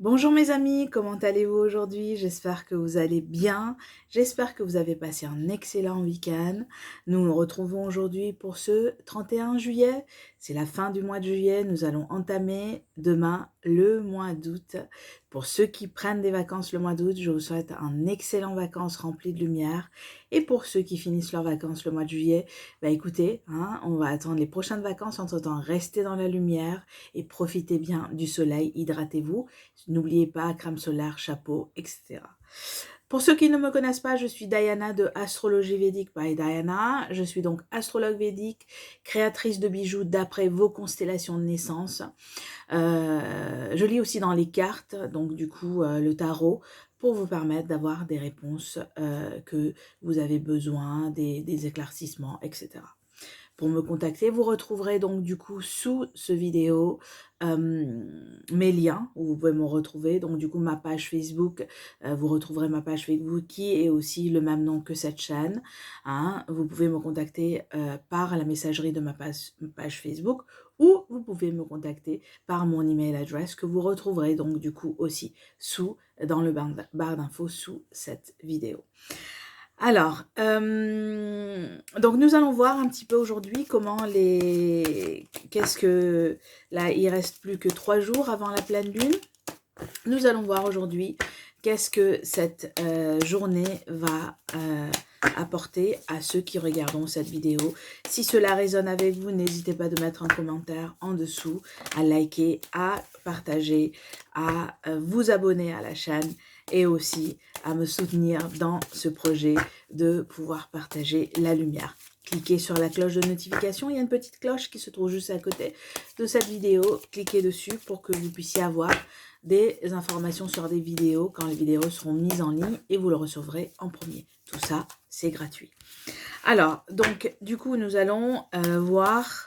Bonjour mes amis, comment allez-vous aujourd'hui? J'espère que vous allez bien. J'espère que vous avez passé un excellent week-end. Nous nous retrouvons aujourd'hui pour ce 31 juillet. C'est la fin du mois de juillet. Nous allons entamer demain le mois d'août. Pour ceux qui prennent des vacances le mois d'août, je vous souhaite un excellent vacances rempli de lumière. Et pour ceux qui finissent leurs vacances le mois de juillet, écoutez, on va attendre les prochaines vacances. Entre-temps, restez dans la lumière et profitez bien du soleil. Hydratez-vous. N'oubliez pas, crème solaire, chapeau, etc. Pour ceux qui ne me connaissent pas, je suis Diana de Astrologie Védique by Diana. Je suis donc astrologue védique, créatrice de bijoux d'après vos constellations de naissance. Je lis aussi dans les cartes, donc du coup le tarot, pour vous permettre d'avoir des réponses que vous avez besoin, des éclaircissements, etc. Pour me contacter, vous retrouverez donc du coup sous ce vidéo mes liens où vous pouvez me retrouver. Donc du coup ma page Facebook, vous retrouverez ma page Facebook qui est aussi le même nom que cette chaîne. Vous pouvez me contacter par la messagerie de ma page Facebook ou vous pouvez me contacter par mon email adresse que vous retrouverez donc du coup aussi dans le barre d'infos sous cette vidéo. Alors, donc nous allons voir un petit peu aujourd'hui là il reste plus que 3 jours avant la pleine lune. Nous allons voir aujourd'hui qu'est-ce que cette journée va apporter à ceux qui regarderont cette vidéo. Si cela résonne avec vous, n'hésitez pas de mettre un commentaire en dessous, à liker, à partager, à vous abonner à la chaîne et aussi à me soutenir dans ce projet de pouvoir partager la lumière. Cliquez sur la cloche de notification, il y a une petite cloche qui se trouve juste à côté de cette vidéo. Cliquez dessus pour que vous puissiez avoir des informations sur des vidéos quand les vidéos seront mises en ligne et vous le recevrez en premier. Tout ça, c'est gratuit. Alors, donc, du coup, nous allons voir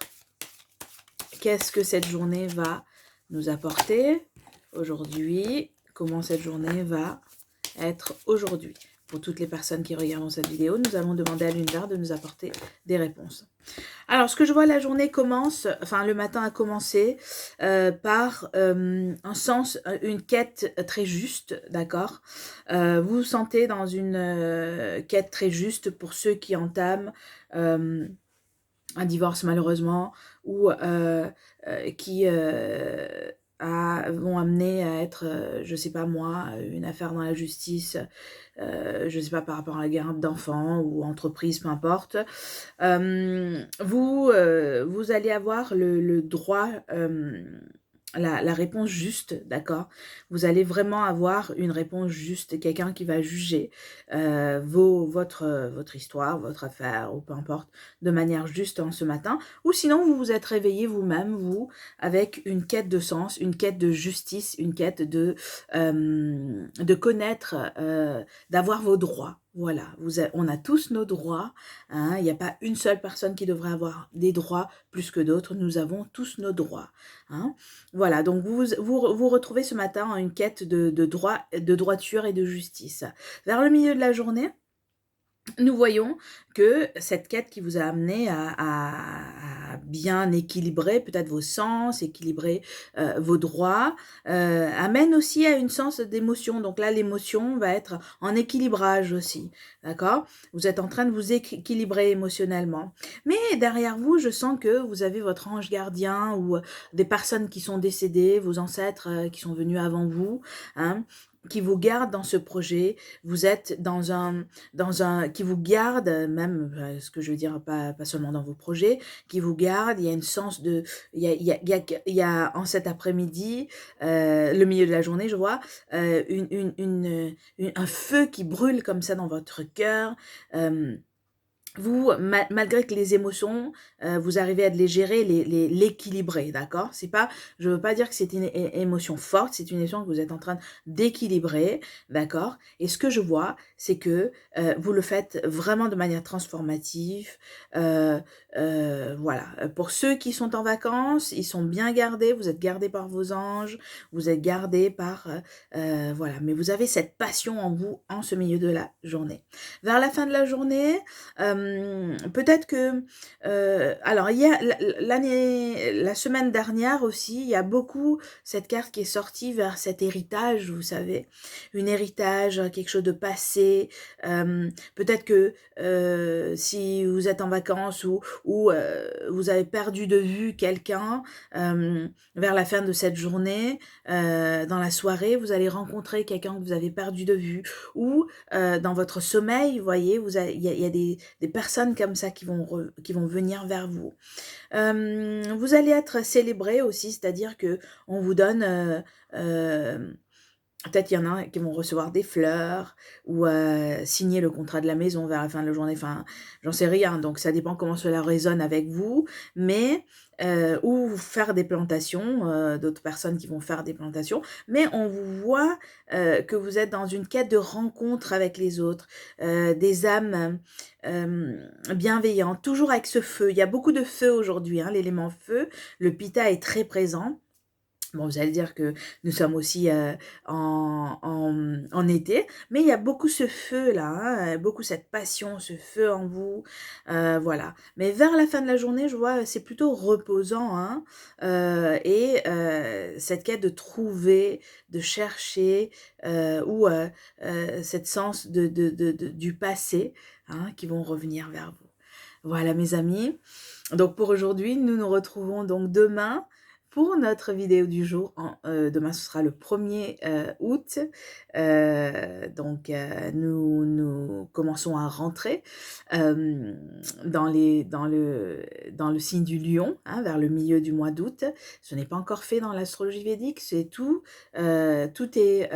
qu'est-ce que cette journée va nous apporter aujourd'hui, comment cette journée va être aujourd'hui. Pour toutes les personnes qui regardent cette vidéo, nous allons demander à l'univers de nous apporter des réponses. Alors, ce que je vois, la journée commence, enfin le matin a commencé par une quête très juste, d'accord. Vous vous sentez dans une quête très juste pour ceux qui entament un divorce malheureusement ou qui vont amener à être, je sais pas moi, une affaire dans la justice, je sais pas par rapport à la garde d'enfants ou entreprise, peu importe. Vous allez avoir le droit, la réponse juste, d'accord? Vous allez vraiment avoir une réponse juste, quelqu'un qui va juger votre histoire, votre affaire, ou peu importe, de manière juste en ce matin. Ou sinon, vous vous êtes réveillé vous-même, avec une quête de sens, une quête de justice, une quête de connaître, d'avoir vos droits. Voilà, on a tous nos droits. Il n'y a pas une seule personne qui devrait avoir des droits plus que d'autres. Nous avons tous nos droits. Voilà, donc vous retrouvez ce matin en une quête de droit, de droiture et de justice. Vers le milieu de la journée, nous voyons que cette quête qui vous a amené à bien équilibrer peut-être vos sens, équilibrer vos droits, amène aussi à une sens d'émotion. Donc là, l'émotion va être en équilibrage aussi, d'accord? Vous êtes en train de vous équilibrer émotionnellement. Mais derrière vous, je sens que vous avez votre ange gardien ou des personnes qui sont décédées, vos ancêtres qui sont venus avant vous, qui vous gardent dans ce projet. Vous êtes dans un qui vous garde, même, ce que je veux dire, pas seulement dans vos projets, qui vous garde. Il y a une sens de, il y a en cet après-midi, le milieu de la journée, je vois, un feu qui brûle comme ça dans votre cœur. Vous, malgré que les émotions, vous arrivez à les gérer, l'équilibrer, d'accord? C'est pas, je veux pas dire que c'est une émotion forte, c'est une émotion que vous êtes en train d'équilibrer, d'accord? Et ce que je vois, c'est que vous le faites vraiment de manière transformative. Voilà. Pour ceux qui sont en vacances, ils sont bien gardés, vous êtes gardés par vos anges, vous êtes gardés par... voilà. Mais vous avez cette passion en vous en ce milieu de la journée. Vers la fin de la journée, Peut-être que, alors il y a la semaine dernière aussi, il y a beaucoup cette carte qui est sortie vers cet héritage, vous savez, un héritage, quelque chose de passé. Peut-être que si vous êtes en vacances ou vous avez perdu de vue quelqu'un vers la fin de cette journée, dans la soirée, vous allez rencontrer quelqu'un que vous avez perdu de vue, ou dans votre sommeil, vous voyez, il y a des personnes comme ça qui vont venir vers vous. Vous allez être célébré aussi, c'est-à-dire que on vous donne peut-être il y en a qui vont recevoir des fleurs ou signer le contrat de la maison vers la fin de la journée, enfin, j'en sais rien, donc ça dépend comment cela résonne avec vous, mais ou faire des plantations, d'autres personnes qui vont faire des plantations, mais on vous voit que vous êtes dans une quête de rencontre avec les autres, des âmes bienveillantes, toujours avec ce feu. Il y a beaucoup de feu aujourd'hui, hein, l'élément feu, le pitta est très présent. Bon, vous allez dire que nous sommes aussi en été, mais il y a beaucoup ce feu-là, hein, beaucoup cette passion, ce feu en vous, voilà. Mais vers la fin de la journée, je vois, c'est plutôt reposant, hein, et cette quête de trouver, de chercher, ou cette sens du passé, hein, qui vont revenir vers vous. Voilà, mes amis. Donc pour aujourd'hui, nous nous retrouvons donc demain pour notre vidéo du jour. Demain, ce sera le 1er août. Donc, nous commençons à rentrer dans le signe du lion, hein, vers le milieu du mois d'août. Ce n'est pas encore fait dans l'astrologie védique, c'est tout. Tout est...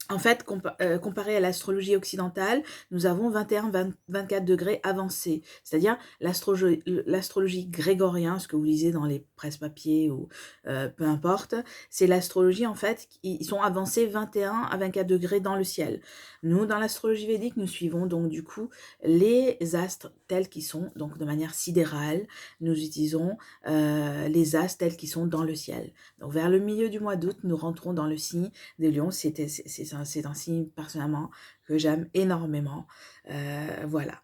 en fait, comparé à l'astrologie occidentale, nous avons 21-24 degrés avancés. C'est-à-dire l'astrologie grégorienne, ce que vous lisez dans les presse-papiers ou peu importe, c'est l'astrologie, en fait, ils sont avancés 21 à 24 degrés dans le ciel. Nous, dans l'astrologie védique, nous suivons donc du coup les astres tels qu'ils sont, donc de manière sidérale. Nous utilisons les astres tels qu'ils sont dans le ciel. Donc vers le milieu du mois d'août, nous rentrons dans le signe des lions. C'est un signe personnellement que j'aime énormément. Voilà.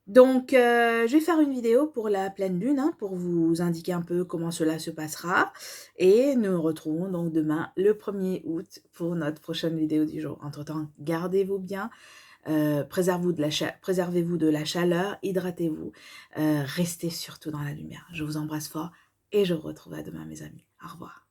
Donc, je vais faire une vidéo pour la pleine lune, hein, pour vous indiquer un peu comment cela se passera. Et nous nous retrouvons donc demain, le 1er août, pour notre prochaine vidéo du jour. Entre-temps, gardez-vous bien, préservez-vous de la chaleur, hydratez-vous, restez surtout dans la lumière. Je vous embrasse fort et je vous retrouve à demain, mes amis. Au revoir.